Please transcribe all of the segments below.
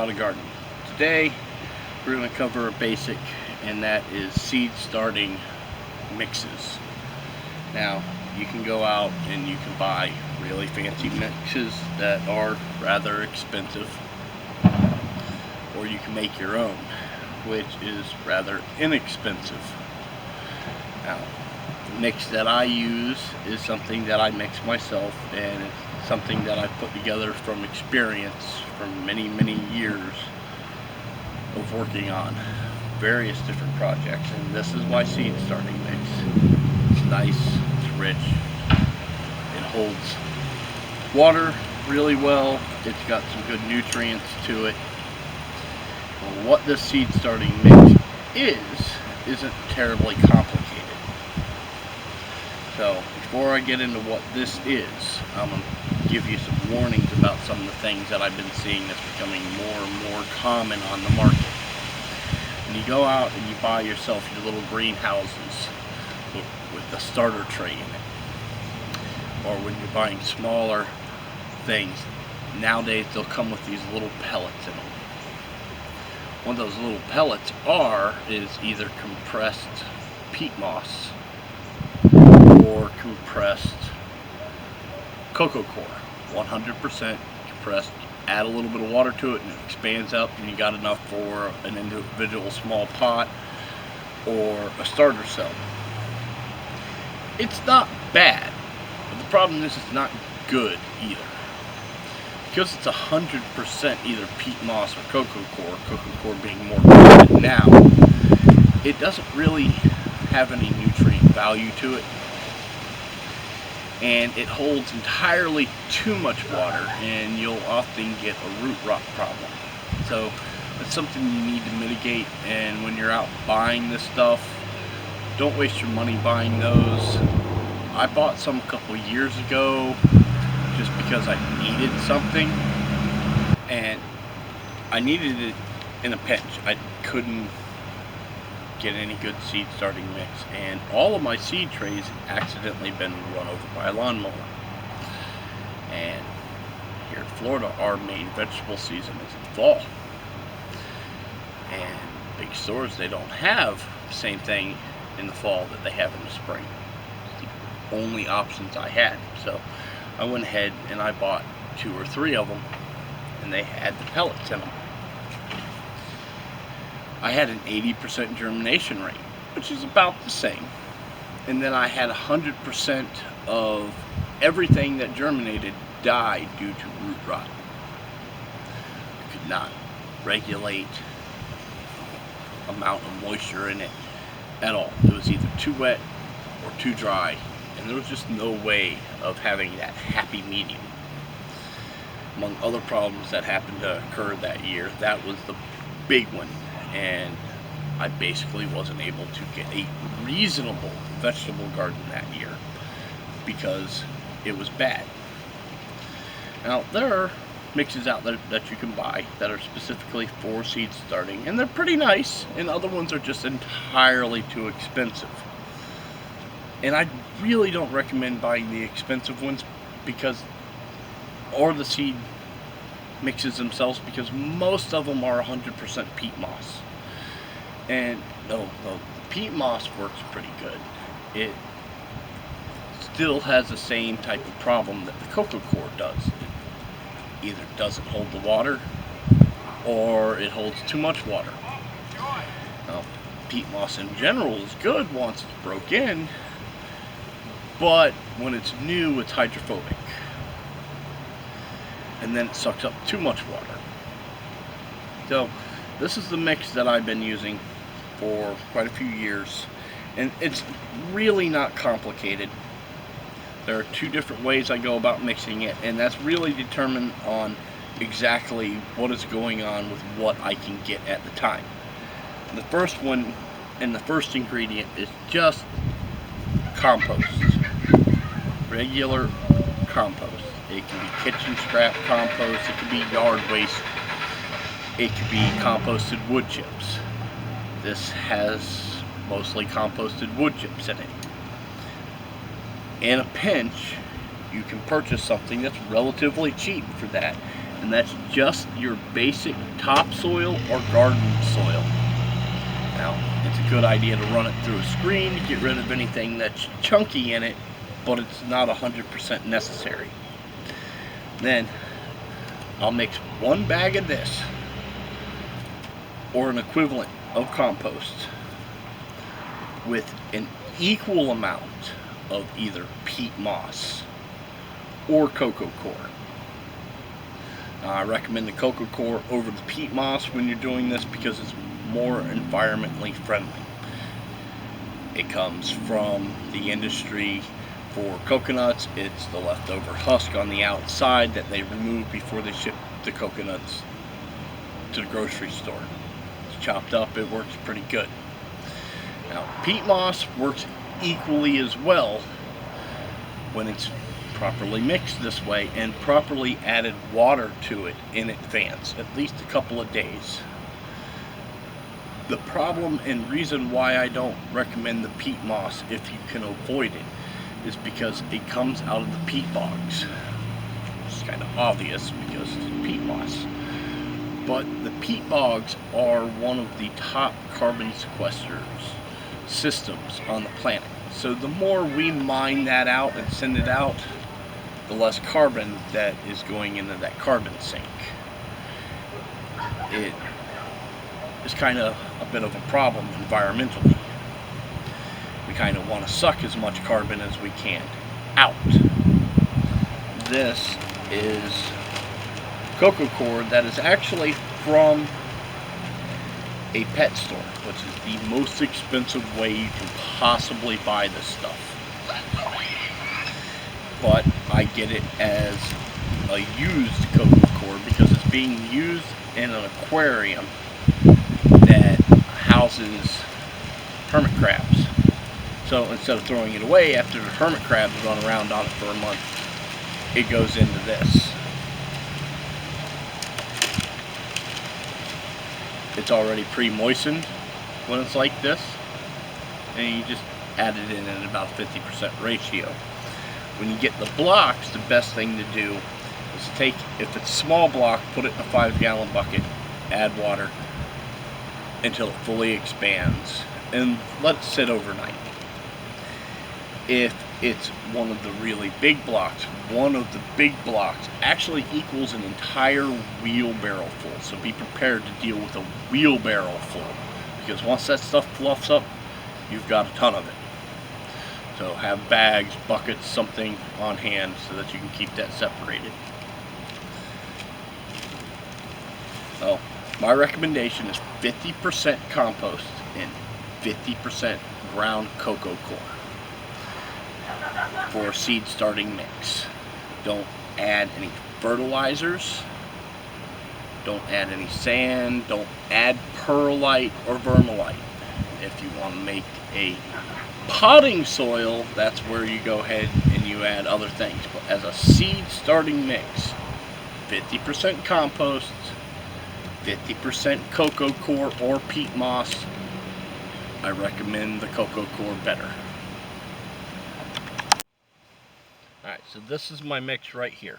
How to Garden. Today we're going to cover a basic, and that is seed starting mixes. Now you can go out and you can buy really fancy mixes that are rather expensive, or you can make your own, which is rather inexpensive. Now, the mix that I use is something that I mix myself, and it's something that I put together from experience from many years of working on various different projects. And this is my seed starting mix. It's nice, it's rich, it holds water really well, it's got some good nutrients to it. Well, what this seed starting mix isn't terribly complicated. So before I get into what this is, I'm going to give you some warnings about some of the things that I've been seeing that's becoming more and more common on the market. When you go out and you buy yourself your little greenhouses with the starter tray in it, or when you're buying smaller things, nowadays they'll come with these little pellets in them. What those little pellets is either compressed peat moss or compressed coco coir, 100% compressed. Add a little bit of water to it and it expands up, and you got enough for an individual small pot or a starter cell. It's not bad, but the problem is it's not good either. Because it's 100% either peat moss or coco coir being more common now, it doesn't really have any nutrient value to it, and it holds entirely too much water, and you'll often get a root rot problem. So that's something you need to mitigate, and when you're out buying this stuff, don't waste your money buying those. I bought some a couple years ago just because I needed something, and I needed it in a pinch. I couldn't get any good seed starting mix, and all of my seed trays had accidentally been run over by a lawnmower. And here in Florida, our main vegetable season is in fall, and big stores, they don't have the same thing in the fall that they have in the spring. It's the only options I had. So I went ahead and I bought 2 or 3 of them, and they had the pellets in them. I had an 80% germination rate, which is about the same. And then I had 100% of everything that germinated die due to root rot. I could not regulate amount of moisture in it at all. It was either too wet or too dry, and there was just no way of having that happy medium. Among other problems that happened to occur that year, that was the big one, and I basically wasn't able to get a reasonable vegetable garden that year because it was bad. Now, there are mixes out there that you can buy that are specifically for seed starting, and they're pretty nice, and other ones are just entirely too expensive. And I really don't recommend buying the expensive ones or the seed mixes themselves, because most of them are 100% peat moss. And no, the peat moss works pretty good. It still has the same type of problem that the coco coir does. It either doesn't hold the water, or it holds too much water. Now, peat moss in general is good once it's broke in, but when it's new, it's hydrophobic, and then it sucks up too much water. So this is the mix that I've been using for quite a few years, and it's really not complicated. There are 2 different ways I go about mixing it, and that's really determined on exactly what is going on with what I can get at the time. And the first one, and the first ingredient, is just compost. Regular compost. It can be kitchen scrap compost, it can be yard waste, it could be composted wood chips. This has mostly composted wood chips in it. In a pinch, you can purchase something that's relatively cheap for that, and that's just your basic topsoil or garden soil. Now, it's a good idea to run it through a screen to get rid of anything that's chunky in it, but it's not 100% necessary. Then I'll mix 1 bag of this, or an equivalent of compost, with an equal amount of either peat moss or coco coir. I recommend the coco coir over the peat moss when you're doing this because it's more environmentally friendly. It comes from the industry for coconuts. It's the leftover husk on the outside that they remove before they ship the coconuts to the grocery store. It's chopped up, it works pretty good. Now, peat moss works equally as well when it's properly mixed this way and properly added water to it in advance, at least a couple of days. The problem and reason why I don't recommend the peat moss, if you can avoid it, is because it comes out of the peat bogs. It's kind of obvious because it's peat moss. But the peat bogs are one of the top carbon sequesters systems on the planet. So the more we mine that out and send it out, the less carbon that is going into that carbon sink. It is kind of a bit of a problem environmentally. We kind of want to suck as much carbon as we can out. This is coco coir that is actually from a pet store, which is the most expensive way you can possibly buy this stuff. But I get it as a used coco coir because it's being used in an aquarium that houses hermit crabs. So instead of throwing it away after the hermit crabs run around on it for a month, it goes into this. It's already pre-moistened when it's like this, and you just add it in at about 50% ratio. When you get the blocks, the best thing to do is to take, if it's a small block, put it in a 5-gallon bucket, add water until it fully expands, and let it sit overnight. If it's one of the really big blocks, one of the big blocks actually equals an entire wheelbarrow full. So be prepared to deal with a wheelbarrow full, because once that stuff fluffs up, you've got a ton of it. So have bags, buckets, something on hand so that you can keep that separated. So my recommendation is 50% compost and 50% ground coco coir for a seed starting mix. Don't add any fertilizers, don't add any sand, don't add perlite or vermilite. If you want to make a potting soil, that's where you go ahead and you add other things. But as a seed starting mix, 50% compost, 50% coco coir or peat moss. I recommend the coco coir better. Alright, so this is my mix right here.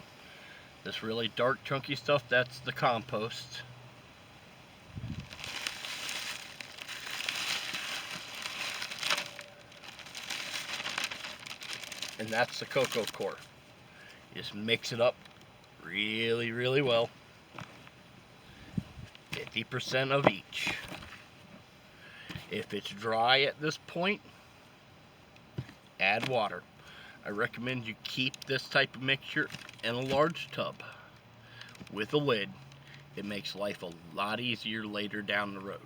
This really dark chunky stuff, that's the compost. And that's the coco coir. Just mix it up really, really well. 50% of each. If it's dry at this point, add water. I recommend you keep this type of mixture in a large tub with a lid. It makes life a lot easier later down the road.